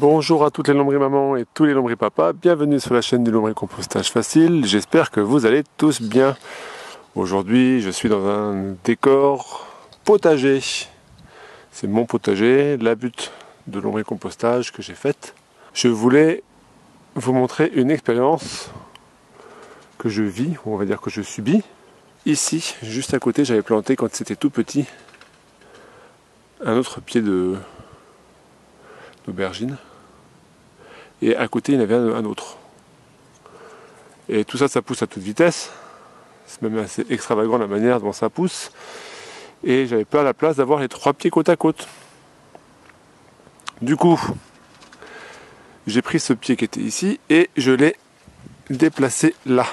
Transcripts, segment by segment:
Bonjour à toutes les lombriers-mamans et tous les lombriers-papas, bienvenue sur la chaîne du lombrier-compostage facile, j'espère que vous allez tous bien. Aujourd'hui je suis dans un décor potager, c'est mon potager, la butte de lombrier-compostage que j'ai faite. Je voulais vous montrer une expérience que je vis, ou on va dire que je subis. Ici, juste à côté, j'avais planté quand c'était tout petit un autre pied d'aubergine. Et à côté, il y en avait un autre. Et tout ça, ça pousse à toute vitesse. C'est même assez extravagant la manière dont ça pousse. Et j'avais pas la place d'avoir les trois pieds côte à côte. Du coup, j'ai pris ce pied qui était ici et je l'ai déplacé là.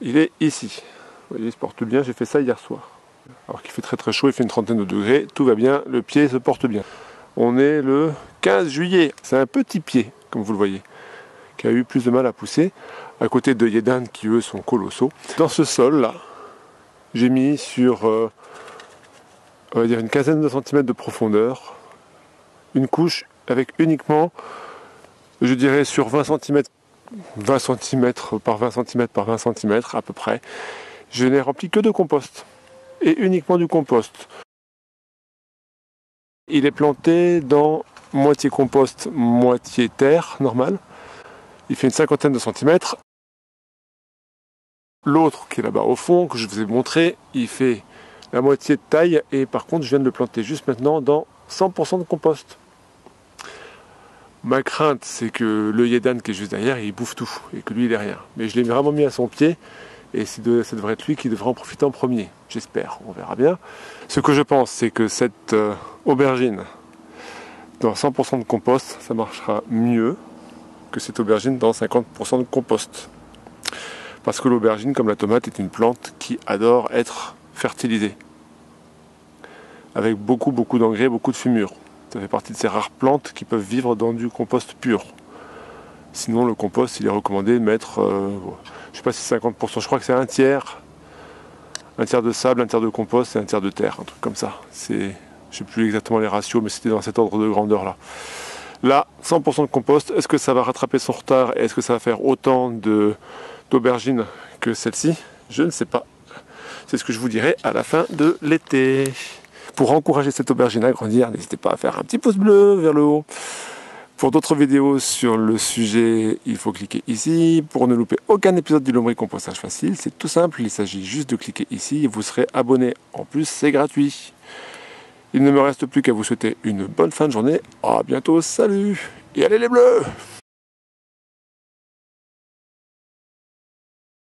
Il est ici. Vous voyez, il se porte bien. J'ai fait ça hier soir. Alors qu'il fait très très chaud, il fait une trentaine de degrés. Tout va bien, le pied se porte bien. On est le 15 juillet. C'est un petit pied, comme vous le voyez, qui a eu plus de mal à pousser, à côté de Yedan qui eux sont colossaux. Dans ce sol là, j'ai mis sur on va dire une quinzaine de centimètres de profondeur, une couche avec uniquement, je dirais sur 20 cm par 20 cm par 20 cm à peu près, je n'ai rempli que de compost, et uniquement du compost. Il est planté dans moitié compost, moitié terre normale. Il fait une cinquantaine de centimètres. L'autre qui est là-bas au fond, que je vous ai montré, il fait la moitié de taille. Et par contre, je viens de le planter juste maintenant dans 100% de compost. Ma crainte, c'est que le Yedan qui est juste derrière, il bouffe tout. Et que lui, il est rien. Mais je l'ai vraiment mis à son pied. Et ça devrait être lui qui devrait en profiter en premier. J'espère, on verra bien. Ce que je pense, c'est que cette aubergine, dans 100% de compost, ça marchera mieux que cette aubergine dans 50% de compost. Parce que l'aubergine, comme la tomate, est une plante qui adore être fertilisée. Avec beaucoup d'engrais, beaucoup de fumure. Ça fait partie de ces rares plantes qui peuvent vivre dans du compost pur. Sinon, le compost, il est recommandé de mettre, je ne sais pas si c'est 50%, je crois que c'est un tiers de sable, un tiers de compost et un tiers de terre, un truc comme ça. Je ne sais plus exactement les ratios, mais c'était dans cet ordre de grandeur là. Là, 100% de compost, est-ce que ça va rattraper son retard et est-ce que ça va faire autant d'aubergines que celle-ci? Je ne sais pas. C'est ce que je vous dirai à la fin de l'été. Pour encourager cette aubergine à grandir, n'hésitez pas à faire un petit pouce bleu vers le haut. Pour d'autres vidéos sur le sujet, il faut cliquer ici. Pour ne louper aucun épisode du lombrier-compostage facile, c'est tout simple, il s'agit juste de cliquer ici et vous serez abonné. En plus, c'est gratuit. Il ne me reste plus qu'à vous souhaiter une bonne fin de journée. À bientôt, salut et allez les bleus!